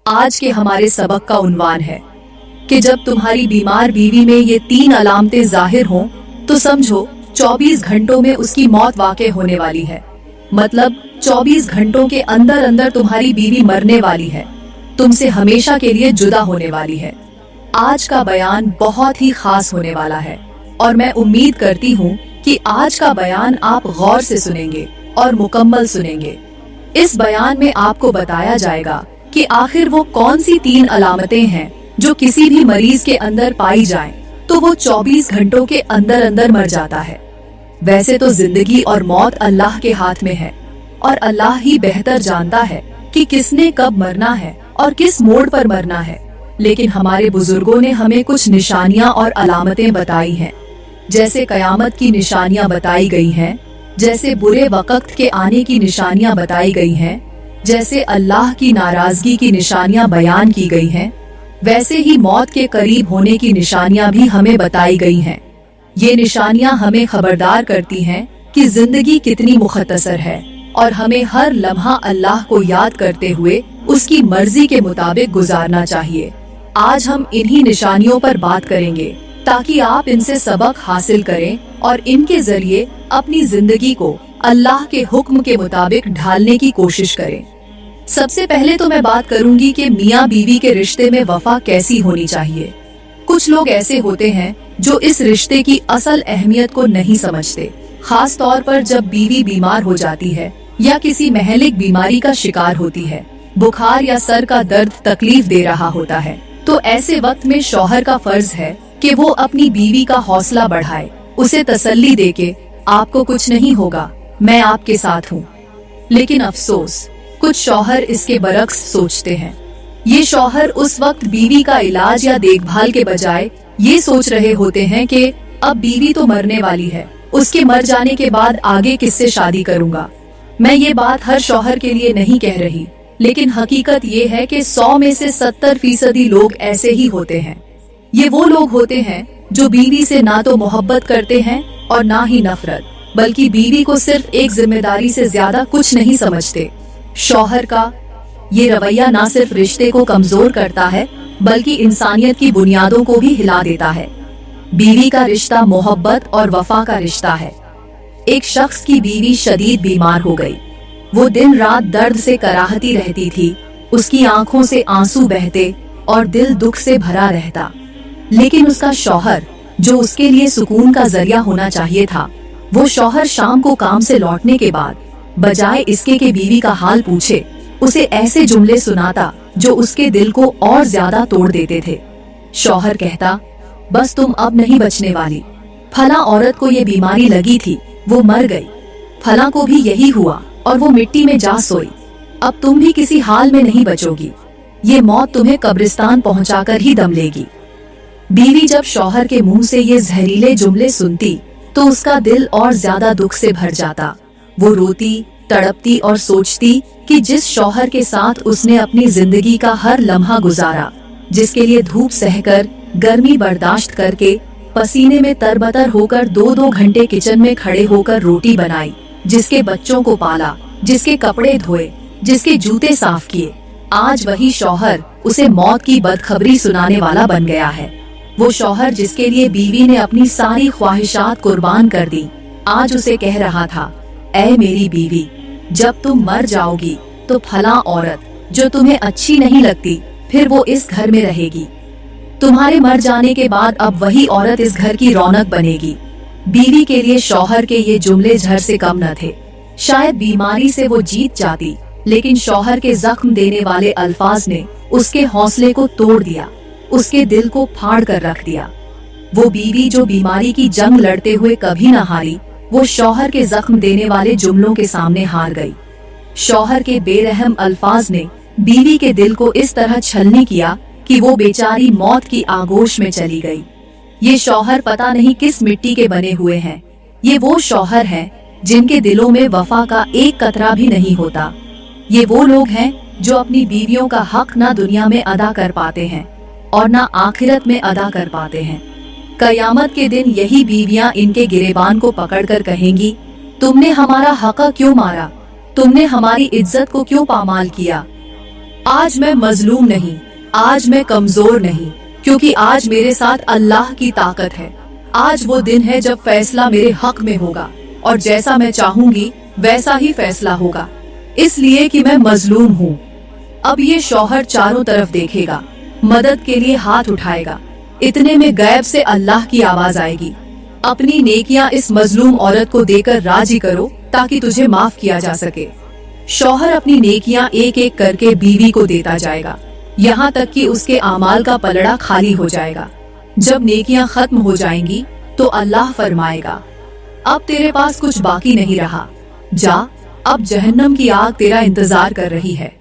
आज के हमारे सबक का उन्वान है कि जब तुम्हारी बीमार बीवी में ये 3 अलामतें जाहिर हों तो समझो 24 घंटों में उसकी मौत वाक़ई होने वाली है। मतलब 24 घंटों के अंदर अंदर तुम्हारी बीवी मरने वाली है, तुमसे हमेशा के लिए जुदा होने वाली है। आज का बयान बहुत ही खास होने वाला है और मैं उम्मीद करती हूँ कि आज का बयान आप गौर से सुनेंगे और मुकम्मल सुनेंगे। इस बयान में आपको बताया जाएगा कि आखिर वो कौन सी 3 अलामतें हैं जो किसी भी मरीज के अंदर पाई जाएं तो वो 24 घंटों के अंदर अंदर मर जाता है। वैसे तो जिंदगी और मौत अल्लाह के हाथ में है और अल्लाह ही बेहतर जानता है कि किसने कब मरना है और किस मोड़ पर मरना है, लेकिन हमारे बुजुर्गों ने हमें कुछ निशानियां और अलामतें बताई हैं। जैसे कयामत की निशानियां बताई गई हैं, जैसे बुरे वक्त के आने की निशानियां बताई गई हैं, जैसे अल्लाह की नाराजगी की निशानियां बयान की गई हैं, वैसे ही मौत के करीब होने की निशानियां भी हमें बताई गई हैं। ये निशानियां हमें खबरदार करती हैं कि जिंदगी कितनी मुख्तसर है और हमें हर लम्हा अल्लाह को याद करते हुए उसकी मर्जी के मुताबिक गुजारना चाहिए। आज हम इन्हीं निशानियों पर बात करेंगे ताकि आप इनसे सबक हासिल करें और इनके जरिए अपनी जिंदगी को अल्लाह के हुक्म के मुताबिक ढालने की कोशिश करें। सबसे पहले तो मैं बात करूंगी कि मियाँ बीवी के रिश्ते में वफा कैसी होनी चाहिए। कुछ लोग ऐसे होते हैं जो इस रिश्ते की असल अहमियत को नहीं समझते, खास तौर पर जब बीवी बीमार हो जाती है या किसी महलिक बीमारी का शिकार होती है, बुखार या सर का दर्द तकलीफ दे रहा होता है, तो ऐसे वक्त में शौहर का फर्ज है कि वो अपनी बीवी का हौसला बढ़ाए, उसे तसल्ली दे के आपको कुछ नहीं होगा, मैं आपके साथ हूँ। लेकिन अफसोस कुछ शौहर इसके बरक्स सोचते हैं। ये शौहर उस वक्त बीवी का इलाज या देखभाल के बजाय ये सोच रहे होते हैं कि अब बीवी तो मरने वाली है, उसके मर जाने के बाद आगे किससे शादी करूंगा। मैं ये बात हर शौहर के लिए नहीं कह रही, लेकिन हकीकत ये है कि 100 में से 70% लोग ऐसे ही होते हैं। ये वो लोग होते हैं जो बीवी से ना तो मोहब्बत करते हैं और ना ही नफरत, बल्कि बीवी को सिर्फ एक जिम्मेदारी से ज्यादा कुछ नहीं समझते। शौहर का ये रवैया ना सिर्फ रिश्ते को कमजोर करता है बल्कि इंसानियत की बुनियादों को भी हिला देता है। बीवी का रिश्ता मोहब्बत और वफा का रिश्ता है। एक शख्स की बीवी शदीद बीमार हो गई। वो दिन रात दर्द से कराहती रहती थी, उसकी आंखों से आंसू बहते और दिल दुख से भरा रहता। लेकिन उसका शौहर, जो उसके लिए सुकून का जरिया होना चाहिए था, वो शौहर शाम को काम से लौटने के बाद बजाय इसके कि बीवी का हाल पूछे, उसे ऐसे जुमले सुनाता जो उसके दिल को और ज्यादा तोड़ देते थे। शौहर कहता, बस तुम अब नहीं बचने वाली, फला औरत को ये बीमारी लगी थी, वो मर गई, फला को भी यही हुआ और वो मिट्टी में जा सोई, अब तुम भी किसी हाल में नहीं बचोगी, ये मौत तुम्हें कब्रिस्तान पहुंचाकर ही दम लेगी। बीवी जब शौहर के मुंह से ये जहरीले जुमले सुनती तो उसका दिल और ज्यादा दुख से भर जाता। वो रोती, तड़पती और सोचती कि जिस शौहर के साथ उसने अपनी जिंदगी का हर लम्हा गुजारा, जिसके लिए धूप सहकर, गर्मी बर्दाश्त करके, पसीने में तरबतर होकर 2-2 घंटे किचन में खड़े होकर रोटी बनाई, जिसके बच्चों को पाला, जिसके कपड़े धोए, जिसके जूते साफ किए, आज वही शौहर उसे मौत की बदखबरी सुनाने वाला बन गया है। वो शौहर जिसके लिए बीवी ने अपनी सारी ख्वाहिशात कुर्बान कर दी, आज उसे कह रहा था, ऐ मेरी बीवी, जब तुम मर जाओगी तो फला औरत जो तुम्हें अच्छी नहीं लगती फिर वो इस घर में रहेगी। तुम्हारे मर जाने के बाद अब वही औरत इस घर की रौनक बनेगी। बीवी के लिए शौहर के ये जुमले झर से कम न थे। शायद बीमारी से वो जीत जाती, लेकिन शौहर के जख्म देने वाले अल्फाज ने उसके हौसले को तोड़ दिया, उसके दिल को फाड़ कर रख दिया। वो बीवी जो बीमारी की जंग लड़ते हुए कभी न हारी, वो शौहर के जख्म देने वाले जुमलों के सामने हार गई। शौहर के बेरहम अल्फाज ने बीवी के दिल को इस तरह छलनी किया कि वो बेचारी मौत की आगोश में चली गई। ये शौहर पता नहीं किस मिट्टी के बने हुए हैं। ये वो शौहर हैं जिनके दिलों में वफा का एक कतरा भी नहीं होता। ये वो लोग हैं जो अपनी बीवियों का हक ना दुनिया में अदा कर पाते हैं और ना आखिरत में अदा कर पाते हैं। कयामत के दिन यही बीवियां इनके गिरेबान को पकड़कर कहेंगी, तुमने हमारा हक क्यों मारा, तुमने हमारी इज्जत को क्यों पामाल किया। आज मैं मजलूम नहीं, आज मैं कमजोर नहीं, क्योंकि आज मेरे साथ अल्लाह की ताकत है। आज वो दिन है जब फैसला मेरे हक में होगा और जैसा मैं चाहूंगी वैसा ही फैसला होगा, इसलिए कि मैं मजलूम हूँ। अब ये शौहर चारों तरफ देखेगा, मदद के लिए हाथ उठाएगा। इतने में गैब से अल्लाह की आवाज आएगी, अपनी नेकियां इस मजलूम औरत को देकर राजी करो ताकि तुझे माफ किया जा सके। शौहर अपनी नेकियां एक एक करके बीवी को देता जाएगा, यहाँ तक कि उसके आमाल का पलड़ा खाली हो जाएगा। जब नेकियां खत्म हो जाएंगी तो अल्लाह फरमाएगा, अब तेरे पास कुछ बाकी नहीं रहा, जा, अब जहन्नम की आग तेरा इंतजार कर रही है।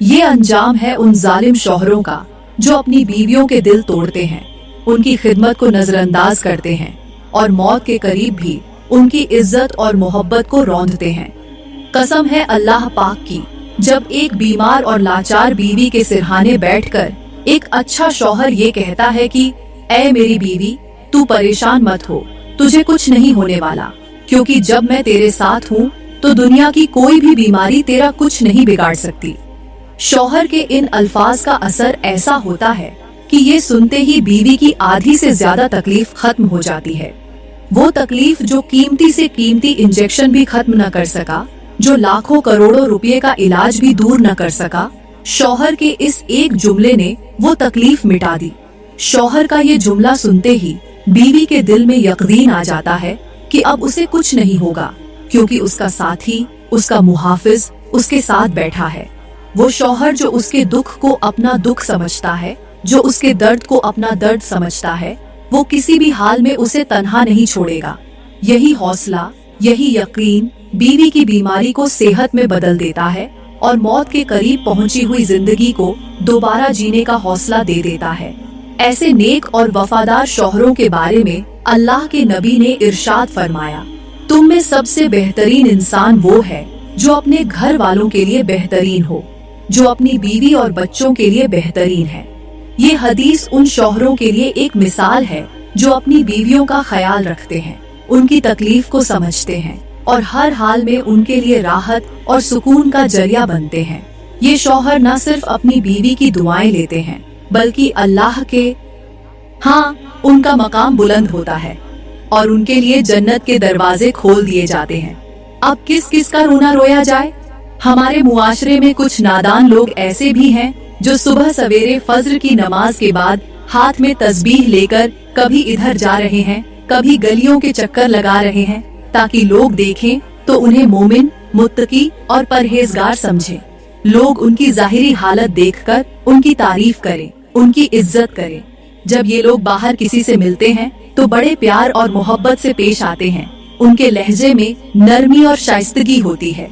ये अंजाम है उन जालिम शौहरों का जो अपनी बीवियों के दिल तोड़ते हैं, उनकी खिदमत को नजरअंदाज करते हैं और मौत के करीब भी उनकी इज्जत और मोहब्बत को रौंदते हैं। कसम है अल्लाह पाक की, जब एक बीमार और लाचार बीवी के सिरहाने बैठकर एक अच्छा शौहर ये कहता है कि ऐ मेरी बीवी, तू परेशान मत हो, तुझे कुछ नहीं होने वाला, क्योंकि जब मैं तेरे साथ हूँ तो दुनिया की कोई भी बीमारी तेरा कुछ नहीं बिगाड़ सकती। शौहर के इन अल्फाज का असर ऐसा होता है कि ये सुनते ही बीवी की आधी से ज्यादा तकलीफ खत्म हो जाती है। वो तकलीफ जो कीमती से कीमती इंजेक्शन भी खत्म न कर सका, जो लाखों करोड़ों रुपए का इलाज भी दूर न कर सका, शौहर के इस एक जुमले ने वो तकलीफ मिटा दी। शौहर का ये जुमला सुनते ही बीवी के दिल में यकीन आ जाता है कि अब उसे कुछ नहीं होगा, क्योंकि उसका साथी, उसका मुहाफिज उसके साथ बैठा है। वो शौहर जो उसके दुख को अपना दुख समझता है, जो उसके दर्द को अपना दर्द समझता है, वो किसी भी हाल में उसे तन्हा नहीं छोड़ेगा। यही हौसला, यही यकीन बीवी की बीमारी को सेहत में बदल देता है और मौत के करीब पहुंची हुई जिंदगी को दोबारा जीने का हौसला दे देता है। ऐसे नेक और वफादार शौहरों के बारे में अल्लाह के नबी ने इरशाद फरमाया, तुम में सबसे बेहतरीन इंसान वो है जो अपने घर वालों के लिए बेहतरीन हो, जो अपनी बीवी और बच्चों के लिए बेहतरीन है। ये हदीस उन शौहरों के लिए एक मिसाल है जो अपनी बीवियों का ख्याल रखते हैं, उनकी तकलीफ को समझते हैं और हर हाल में उनके लिए राहत और सुकून का जरिया बनते हैं। ये शौहर न सिर्फ अपनी बीवी की दुआएं लेते हैं, बल्कि अल्लाह के उनका मकाम बुलंद होता है और उनके लिए जन्नत के दरवाजे खोल दिए जाते हैं। अब किस किस का रोना रोया जाए? हमारे मुआशरे में कुछ नादान लोग ऐसे भी हैं जो सुबह सवेरे फज्र की नमाज के बाद हाथ में तस्बीह लेकर कभी इधर जा रहे हैं, कभी गलियों के चक्कर लगा रहे हैं, ताकि लोग देखें तो उन्हें मोमिन, मुत्तकी और परहेजगार समझें। लोग उनकी जाहिरी हालत देखकर उनकी तारीफ करें, उनकी इज्जत करें। जब ये लोग बाहर किसी से मिलते हैं तो बड़े प्यार और मोहब्बत से पेश आते हैं, उनके लहजे में नरमी और शाइस्तगी होती है।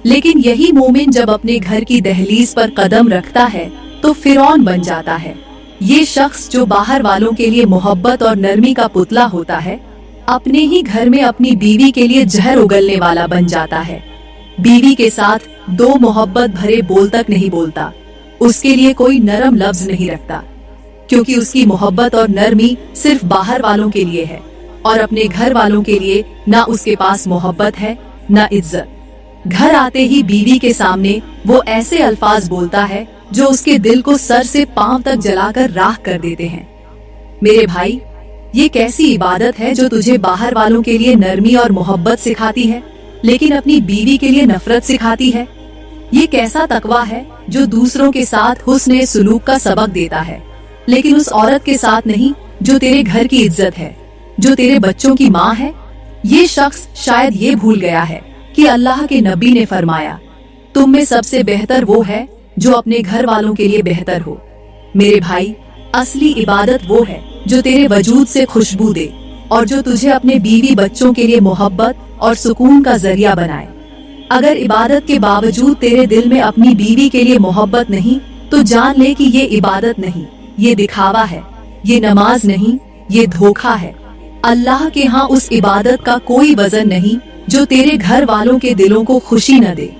लेकिन यही मोमिन जब अपने घर की दहलीज पर कदम रखता है तो फिरौन बन जाता है। ये शख्स जो बाहर वालों के लिए मोहब्बत और नरमी का पुतला होता है, अपने ही घर में अपनी बीवी के लिए जहर उगलने वाला बन जाता है। बीवी के साथ दो मोहब्बत भरे बोल तक नहीं बोलता, उसके लिए कोई नरम लफ्ज नहीं रखता, क्योंकि उसकी मोहब्बत और नरमी सिर्फ बाहर वालों के लिए है और अपने घर वालों के लिए ना उसके पास मोहब्बत है ना इज्जत। घर आते ही बीवी के सामने वो ऐसे अल्फाज बोलता है जो उसके दिल को सर से पांव तक जलाकर राख कर देते हैं। मेरे भाई, ये कैसी इबादत है जो तुझे बाहर वालों के लिए नरमी और मोहब्बत सिखाती है, लेकिन अपनी बीवी के लिए नफरत सिखाती है? ये कैसा तकवा है जो दूसरों के साथ हुस्न सुलूक का सबक देता है, लेकिन उस औरत के साथ नहीं जो तेरे घर की इज्जत है, जो तेरे बच्चों की माँ है? ये शख्स शायद ये भूल गया है कि अल्लाह के नबी ने फरमाया, तुम में सबसे बेहतर वो है जो अपने घर वालों के लिए बेहतर हो। मेरे भाई, असली इबादत वो है जो तेरे वजूद से खुशबू दे और जो तुझे अपने बीवी बच्चों के लिए मोहब्बत और सुकून का जरिया बनाए। अगर इबादत के बावजूद तेरे दिल में अपनी बीवी के लिए मोहब्बत नहीं, तो जान ले कि ये इबादत नहीं, ये दिखावा है, ये नमाज नहीं, ये धोखा है। अल्लाह के यहाँ उस इबादत का कोई वजन नहीं जो तेरे घर वालों के दिलों को खुशी न दे,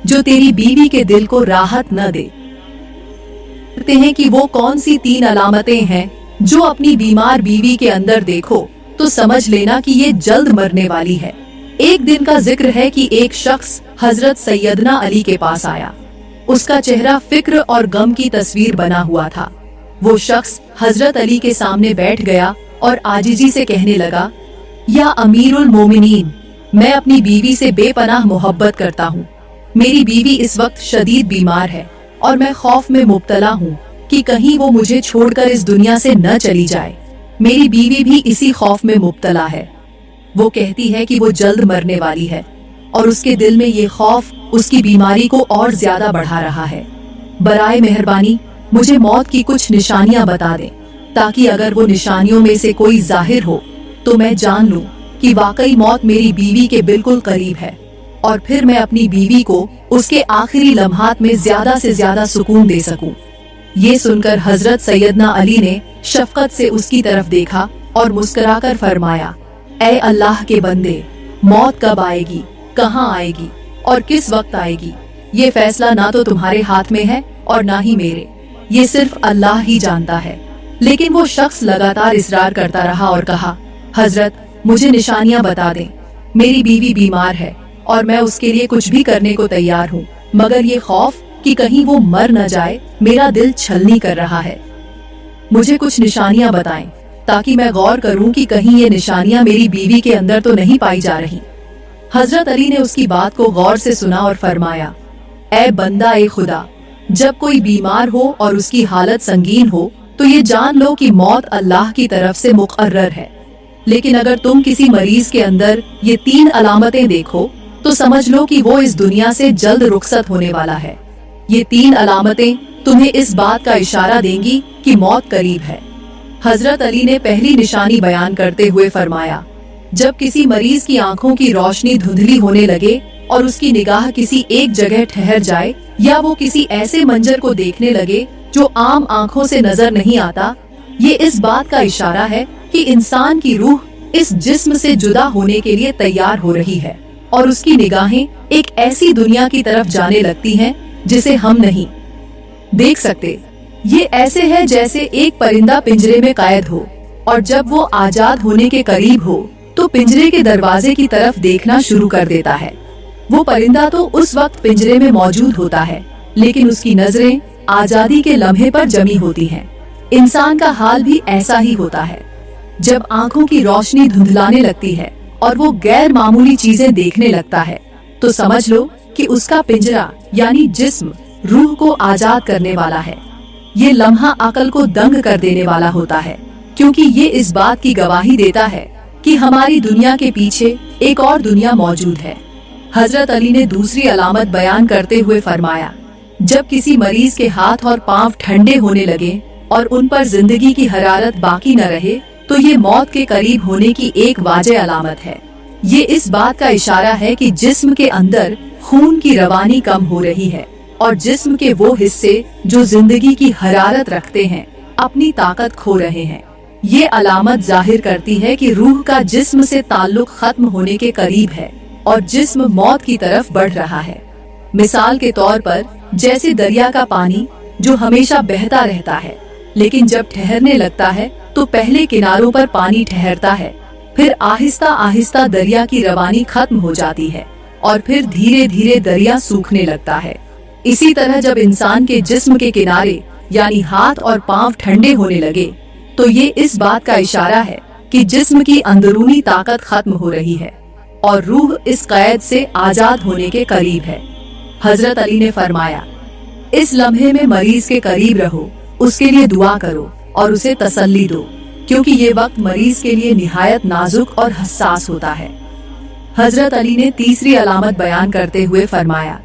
जो तेरी बीवी के दिल को राहत न दे। कहते हैं कि वो कौन सी 3 अलामतें हैं जो अपनी बीमार बीवी के अंदर देखो तो समझ लेना कि ये जल्द मरने वाली है। एक दिन का जिक्र है कि एक शख्स हजरत सैयदना अली के पास आया। उसका चेहरा फिक्र और गम की तस्वीर बना हुआ था। वो शख्स हजरत अली के सामने बैठ गया और आजिजी से कहने लगा, या अमीरुल मोमिनीन, मैं अपनी बीवी से बेपनाह मोहब्बत करता हूँ। मेरी बीवी इस वक्त शदीद बीमार है और मैं खौफ में मुब्तला हूँ कि कहीं वो मुझे छोड़कर इस दुनिया से न चली जाए। मेरी बीवी भी इसी खौफ में मुब्तला है। वो कहती है कि वो जल्द मरने वाली है और उसके दिल में ये खौफ उसकी बीमारी को और ज्यादा बढ़ा रहा है। बराए मेहरबानी मुझे मौत की कुछ निशानियां बता दें, ताकि अगर वो निशानियों में से कोई जाहिर हो तो मैं जान लूं कि वाकई मौत मेरी बीवी के बिल्कुल करीब है, और फिर मैं अपनी बीवी को उसके आखिरी लम्हात में ज्यादा से ज्यादा सुकून दे सकूं। ये सुनकर हजरत सैयदना अली ने शफकत से उसकी तरफ देखा और मुस्कुराकर फरमाया, ऐ अल्लाह के बंदे, मौत कब आएगी, कहाँ आएगी और किस वक्त आएगी, ये फैसला ना तो तुम्हारे हाथ में है और ना ही मेरे, ये सिर्फ अल्लाह ही जानता है। लेकिन वो शख्स लगातार इसरार करता रहा और कहा, हजरत मुझे निशानियां बता दें, मेरी बीवी बीमार है और मैं उसके लिए कुछ भी करने को तैयार हूँ, मगर ये खौफ कि कहीं वो मर न जाए मेरा दिल छलनी कर रहा है। मुझे कुछ निशानियां बताएं ताकि मैं गौर करूं कि कहीं ये निशानियां मेरी बीवी के अंदर तो नहीं पाई जा रही। हजरत अली ने उसकी बात को गौर से सुना और फरमाया, ऐ बंदा ए खुदा, जब कोई बीमार हो और उसकी हालत संगीन हो तो ये जान लो कि मौत अल्लाह की तरफ से मुकर्रर है। लेकिन अगर तुम किसी मरीज के अंदर ये 3 अलामतें देखो तो समझ लो कि वो इस दुनिया से जल्द रुखसत होने वाला है। ये 3 अलामतें तुम्हें इस बात का इशारा देंगी कि मौत करीब है। हजरत अली ने पहली निशानी बयान करते हुए फरमाया, जब किसी मरीज की आंखों की रोशनी धुंधली होने लगे और उसकी निगाह किसी एक जगह ठहर जाए, या वो किसी ऐसे मंजर को देखने लगे जो आम आंखों से नजर नहीं आता, ये इस बात का इशारा है कि इंसान की रूह इस जिस्म से जुदा होने के लिए तैयार हो रही है और उसकी निगाहें एक ऐसी दुनिया की तरफ जाने लगती हैं जिसे हम नहीं देख सकते। ये ऐसे है जैसे एक परिंदा पिंजरे में कैद हो और जब वो आजाद होने के करीब हो तो पिंजरे के दरवाजे की तरफ देखना शुरू कर देता है। वो परिंदा तो उस वक्त पिंजरे में मौजूद होता है, लेकिन उसकी नजरें आजादी के लम्हे पर जमी होती हैं। इंसान का हाल भी ऐसा ही होता है। जब आंखों की रोशनी धुंधलाने लगती है और वो गैर मामूली चीजें देखने लगता है तो समझ लो कि उसका पिंजरा यानी जिस्म रूह को आजाद करने वाला है। ये लम्हा अकल को दंग कर देने वाला होता है, क्योंकि ये इस बात की गवाही देता है कि हमारी दुनिया के पीछे एक और दुनिया मौजूद है। हजरत अली ने दूसरी अलामत बयान करते हुए फरमाया, जब किसी मरीज के हाथ और पांव ठंडे होने लगे और उन पर जिंदगी की हरारत बाकी न रहे तो ये मौत के करीब होने की एक वाज़ेह अलामत है। ये इस बात का इशारा है कि जिस्म के अंदर खून की रवानी कम हो रही है और जिस्म के वो हिस्से जो जिंदगी की हरारत रखते हैं अपनी ताकत खो रहे हैं। ये अलामत जाहिर करती है कि रूह का जिस्म से ताल्लुक खत्म होने के करीब है और जिस्म मौत की तरफ बढ़ रहा है। मिसाल के तौर पर जैसे दरिया का पानी जो हमेशा बहता रहता है, लेकिन जब ठहरने लगता है तो पहले किनारों पर पानी ठहरता है, फिर आहिस्ता आहिस्ता दरिया की रवानी खत्म हो जाती है और फिर धीरे धीरे दरिया सूखने लगता है। इसी तरह जब इंसान के जिस्म के किनारे यानी हाथ और पांव ठंडे होने लगे तो ये इस बात का इशारा है कि जिस्म की अंदरूनी ताकत खत्म हो रही है और रूह इस कैद से आजाद होने के करीब है। हजरत अली ने फरमाया, इस लम्हे में मरीज के करीब रहो, उसके लिए दुआ करो और उसे तसल्ली दो, क्योंकि ये वक्त मरीज के लिए निहायत नाजुक और हसास होता है। हजरत अली ने तीसरी अलामत बयान करते हुए फरमाया,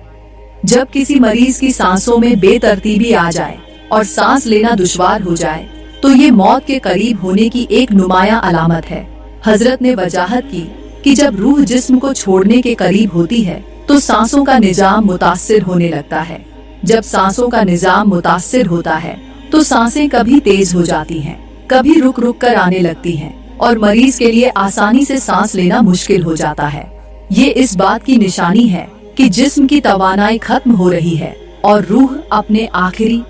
जब किसी मरीज की सांसों में बेतरतीबी आ जाए और सांस लेना दुश्वार हो जाए तो ये मौत के करीब होने की एक नुमाया अलामत है। हजरत ने वजाहत की कि जब रूह जिस्म को छोड़ने के करीब होती है तो सांसों का निजाम मुतासिर होने लगता है। जब सांसों का निजाम मुतासिर होता है तो सांसें कभी तेज हो जाती हैं, कभी रुक रुक कर आने लगती हैं और मरीज के लिए आसानी से सांस लेना मुश्किल हो जाता है। ये इस बात की निशानी है कि जिस्म की तवानाई खत्म हो रही है और रूह अपने आखिरी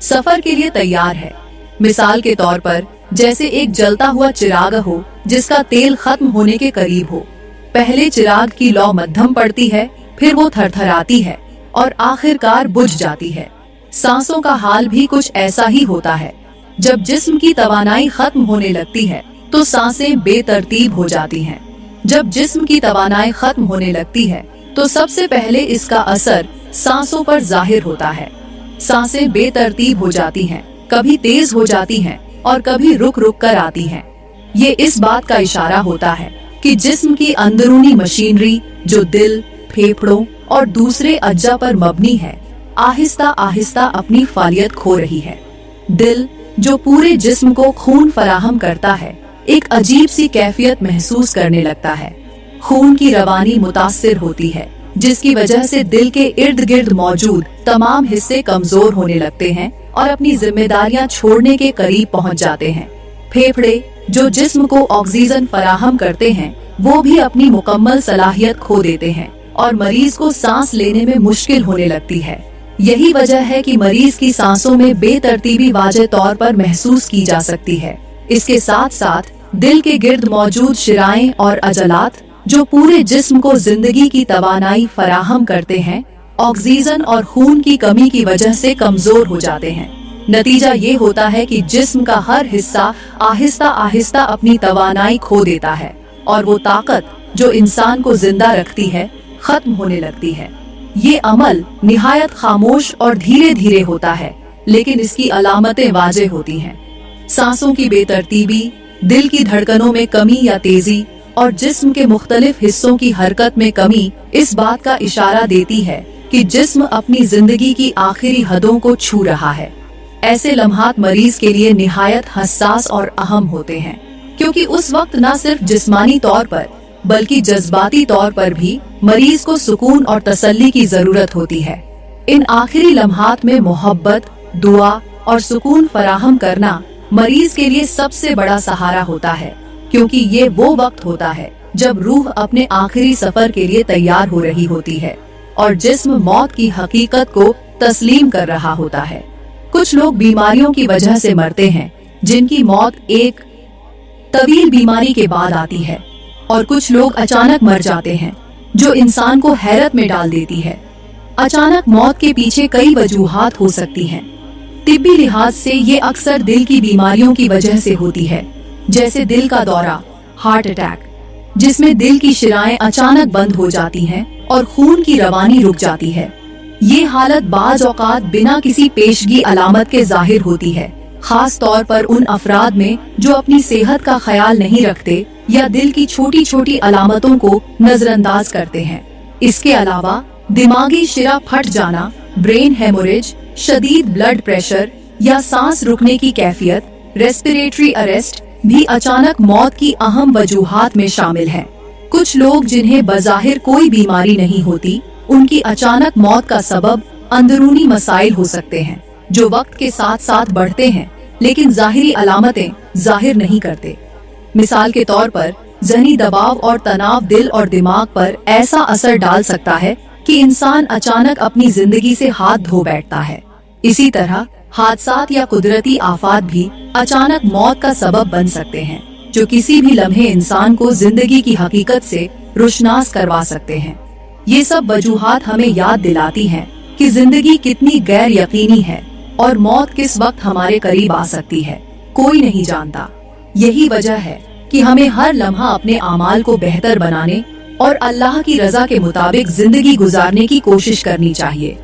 सफर के लिए तैयार है। मिसाल के तौर पर जैसे एक जलता हुआ चिराग हो जिसका तेल खत्म होने के करीब हो। पहले चिराग की लौ मध्यम पड़ती है, फिर वो थरथराती है और आखिरकार बुझ जाती है। सांसों का हाल भी कुछ ऐसा ही होता है। जब जिस्म की तवानाई खत्म होने लगती है तो सांसें बेतरतीब हो जाती हैं। जब जिस्म की तवानाई खत्म होने लगती है तो सबसे पहले इसका असर सांसों पर जाहिर होता है। सांसें बेतरतीब हो जाती हैं, कभी तेज हो जाती हैं और कभी रुक रुक कर आती हैं। ये इस बात का इशारा होता है कि जिस्म की अंदरूनी मशीनरी जो दिल, फेफड़ों और दूसरे अज्जा पर मबनी है, आहिस्ता आहिस्ता अपनी फालियत खो रही है। दिल जो पूरे जिस्म को खून फराहम करता है, एक अजीब सी कैफियत महसूस करने लगता है। खून की रवानी मुतासिर होती है, जिसकी वजह से दिल के इर्द गिर्द मौजूद तमाम हिस्से कमजोर होने लगते हैं और अपनी जिम्मेदारियां छोड़ने के करीब पहुंच जाते हैं। फेफड़े जो जिस्म को ऑक्सीजन फराहम करते हैं, वो भी अपनी मुकम्मल सलाहियत खो देते हैं और मरीज को सांस लेने में मुश्किल होने लगती है। यही वजह है कि मरीज की सांसों में बेतरतीबी वाज़ेह तौर पर महसूस की जा सकती है। इसके साथ साथ दिल के गिर्द मौजूद शिराएं और अजलात जो पूरे जिस्म को जिंदगी की तवानाई फराहम करते हैं, ऑक्सीजन और खून की कमी की वजह से कमजोर हो जाते हैं। नतीजा ये होता है कि जिस्म का हर हिस्सा आहिस्ता आहिस्ता अपनी तवानाई खो देता है और वो ताकत जो इंसान को जिंदा रखती है, खत्म होने लगती है। ये अमल निहायत खामोश और धीरे धीरे होता है, लेकिन इसकी अलामतें वाज़ेह होती हैं। सांसों की बेतरतीबी, दिल की धड़कनों में कमी या तेजी और जिस्म के मुख्तलिफ हिस्सों की हरकत में कमी इस बात का इशारा देती है कि जिस्म अपनी जिंदगी की आखिरी हदों को छू रहा है। ऐसे लम्हात मरीज के लिए निहायत हसास और अहम होते हैं, क्योंकि उस वक्त न सिर्फ जिस्मानी तौर पर बल्कि जज्बाती तौर पर भी मरीज को सुकून और तसल्ली की जरूरत होती है। इन आखिरी लम्हात में मोहब्बत, दुआ और सुकून फराहम करना मरीज के लिए सबसे बड़ा सहारा होता है, क्योंकि ये वो वक्त होता है जब रूह अपने आखिरी सफर के लिए तैयार हो रही होती है और जिस्म मौत की हकीकत को तस्लीम कर रहा होता है। कुछ लोग बीमारियों की वजह से मरते हैं, जिनकी मौत एक तवील बीमारी के बाद आती है, और कुछ लोग अचानक मर जाते हैं, जो इंसान को हैरत में डाल देती है। अचानक मौत के पीछे कई वजूहात हो सकती हैं। तिब्बी लिहाज से ये अक्सर दिल की बीमारियों की वजह से होती है, जैसे दिल का दौरा, हार्ट अटैक, जिसमें दिल की शिराएं अचानक बंद हो जाती हैं और खून की रवानी रुक जाती है। ये हालत बाज औकात बिना किसी पेशगी अलामत के जाहिर होती है, खास तौर पर उन अफराद में जो अपनी सेहत का ख्याल नहीं रखते या दिल की छोटी छोटी अलामतों को नजरअंदाज करते हैं। इसके अलावा दिमागी शिरा फट जाना, ब्रेन हेमोरेज, शदीद ब्लड प्रेशर या सांस रुकने की कैफियत, रेस्पिरेटरी अरेस्ट भी अचानक मौत की अहम वजूहात में शामिल हैं। कुछ लोग जिन्हें बज़ाहिर कोई बीमारी नहीं होती, उनकी अचानक मौत का सबब अंदरूनी मसाइल हो सकते हैं, जो वक्त के साथ साथ बढ़ते हैं लेकिन जाहिरी अलामतें जाहिर नहीं करते। मिसाल के तौर पर ज़हनी दबाव और तनाव दिल और दिमाग पर ऐसा असर डाल सकता है कि इंसान अचानक अपनी जिंदगी से हाथ धो बैठता है। इसी तरह हादसात या कुदरती आफात भी अचानक मौत का सबब बन सकते हैं, जो किसी भी लम्हे इंसान को जिंदगी की हकीकत से रुशनास करवा सकते हैं। ये सब वजूहात हमें याद दिलाती हैं कि जिंदगी कितनी गैर यकीनी है और मौत किस वक्त हमारे करीब आ सकती है, कोई नहीं जानता। यही वजह है कि हमें हर लम्हा अपने आमाल को बेहतर बनाने और अल्लाह की रजा के मुताबिक जिंदगी गुजारने की कोशिश करनी चाहिए।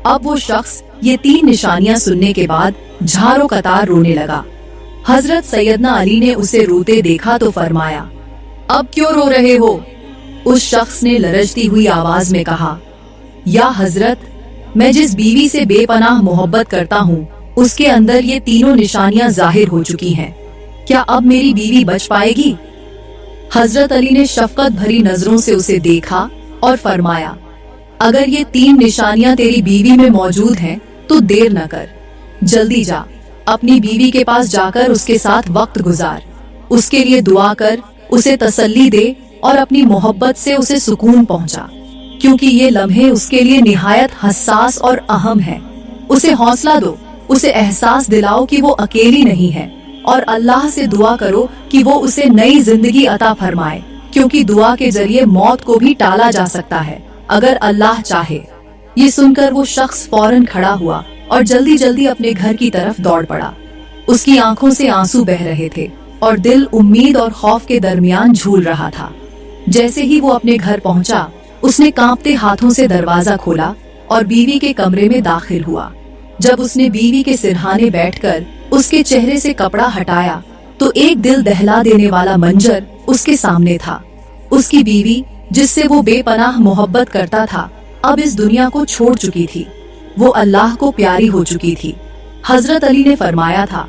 अब वो शख्स ये 3 निशानियां सुनने के बाद झारो कतार रोने लगा। हजरत सैयदना अली ने उसे रोते देखा तो फरमाया, अब क्यों रो रहे हो? उस शख्स ने लरजती हुई आवाज में कहा, या हजरत, मैं जिस बीवी से बेपनाह मोहब्बत करता हूँ, उसके अंदर ये तीनों निशानियां जाहिर हो चुकी हैं। क्या अब मेरी बीवी बच पाएगी? हजरत अली ने शफकत भरी नजरों से उसे देखा और फरमाया, अगर ये 3 निशानियां तेरी बीवी में मौजूद हैं, तो देर न कर, जल्दी जा, अपनी बीवी के पास जाकर उसके साथ वक्त गुजार, उसके लिए दुआ कर, उसे तसल्ली दे और अपनी मोहब्बत से उसे सुकून पहुंचा, क्योंकि ये लम्हे उसके लिए निहायत हसास और अहम है। उसे हौसला दो, उसे एहसास दिलाओ कि वो अकेली नहीं है, और अल्लाह से दुआ करो कि वो उसे नई जिंदगी अता फरमाए, क्योंकि दुआ के जरिए मौत को भी टाला जा सकता है, अगर अल्लाह चाहे। ये सुनकर वो शख्स फौरन खड़ा हुआ और जल्दी जल्दी अपने घर की तरफ दौड़ पड़ा। उसकी आंखों से आंसू बह रहे थे और दिल उम्मीद और खौफ के दरमियान झूल रहा था। जैसे ही वो अपने घर पहुंचा, उसने कांपते हाथों से दरवाजा खोला और बीवी के कमरे में दाखिल हुआ। जब उसने बीवी के सिरहाने बैठकर उसके चेहरे से कपड़ा हटाया तो एक दिल दहला देने वाला मंजर उसके सामने था। उसकी बीवी, जिससे वो बेपनाह मोहब्बत करता था, अब इस दुनिया को छोड़ चुकी थी। वो अल्लाह को प्यारी हो चुकी थी। हजरत अली ने फरमाया था,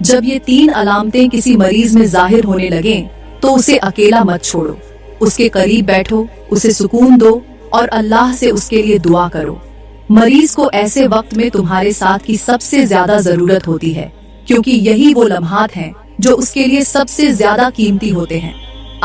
जब ये 3 अलामतें किसी मरीज में जाहिर होने लगें तो उसे अकेला मत छोड़ो, उसके करीब बैठो, उसे सुकून दो और अल्लाह से उसके लिए दुआ करो। मरीज को ऐसे वक्त में तुम्हारे साथ की सबसे ज्यादा जरूरत होती है, क्योंकि यही वो लम्हात हैं जो उसके लिए सबसे ज्यादा कीमती होते हैं।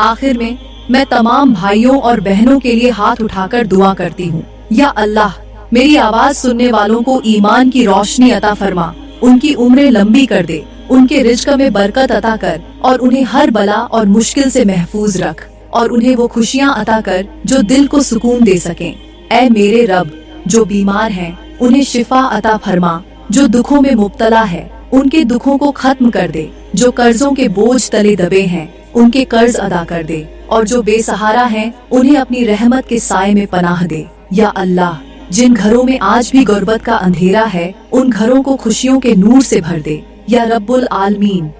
आखिर में मैं तमाम भाइयों और बहनों के लिए हाथ उठाकर दुआ करती हूँ, या अल्लाह, मेरी आवाज सुनने वालों को ईमान की रोशनी अता फरमा, उनकी उम्रें लंबी कर दे, उनके रिज़्क़ में बरकत अता कर और उन्हें हर बला और मुश्किल से महफूज रख और उन्हें वो खुशियाँ अता कर जो दिल को सुकून दे सकें। ऐ मेरे रब, जो बीमार हैं उन्हें शिफा अता फरमा, जो दुखों में मुब्तला है उनके दुखों को खत्म कर दे, जो कर्जों के बोझ तले दबे हैं उनके कर्ज अदा कर दे और जो बेसहारा हैं उन्हें अपनी रहमत के साए में पनाह दे। या अल्लाह, जिन घरों में आज भी गुर्बत का अंधेरा है उन घरों को खुशियों के नूर से भर दे। या रब्बुल आलमीन,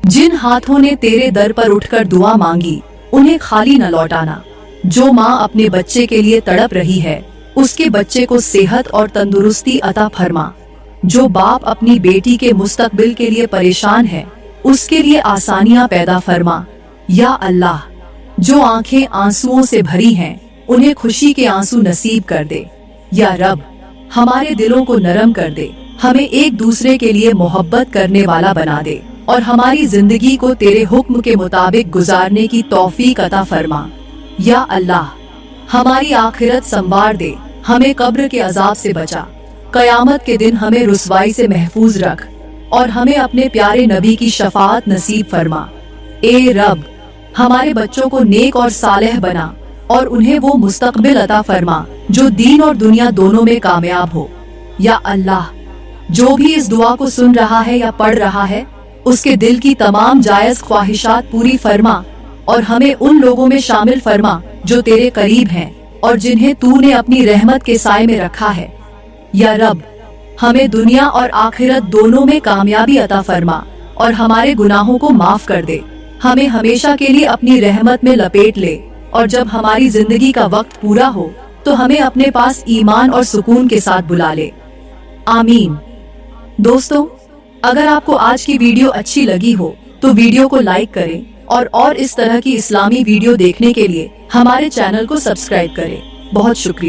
जिन हाथों ने तेरे दर पर उठकर दुआ मांगी उन्हें खाली न लौटाना। जो माँ अपने बच्चे के लिए तड़प रही है उसके बच्चे को सेहत और तंदुरुस्ती अता फरमा। जो बाप अपनी बेटी के मुस्तकबिल के लिए परेशान है उसके लिए आसानियां पैदा फरमा। या अल्लाह, जो आंखें आंसुओं से भरी हैं उन्हें खुशी के आंसू नसीब कर दे। या रब, हमारे दिलों को नरम कर दे, हमें एक दूसरे के लिए मोहब्बत करने वाला बना दे और हमारी जिंदगी को तेरे हुक्म के मुताबिक गुजारने की तौफीक अता फरमा। या अल्लाह, हमारी आखिरत संवार दे, हमें कब्र के अजाब से बचा, कयामत के दिन हमें रुसवाई से महफूज रख और हमें अपने प्यारे नबी की शफाअत नसीब फरमा। ए रब, हमारे बच्चों को नेक और सालेह बना और उन्हें वो मुस्तकबिल अता फरमा जो दीन और दुनिया दोनों में कामयाब हो। या अल्लाह, जो भी इस दुआ को सुन रहा है या पढ़ रहा है उसके दिल की तमाम जायज ख्वाहिशात पूरी फरमा और हमें उन लोगों में शामिल फरमा जो तेरे करीब हैं और जिन्हें तूने अपनी रहमत के साए में रखा है। या रब, हमें दुनिया और आखिरत दोनों में कामयाबी अता फरमा और हमारे गुनाहों को माफ कर दे, हमें हमेशा के लिए अपनी रहमत में लपेट ले और जब हमारी जिंदगी का वक्त पूरा हो तो हमें अपने पास ईमान और सुकून के साथ बुला ले। आमीन। दोस्तों, अगर आपको आज की वीडियो अच्छी लगी हो तो वीडियो को लाइक करें और इस तरह की इस्लामी वीडियो देखने के लिए हमारे चैनल को सब्सक्राइब करें। बहुत शुक्रिया।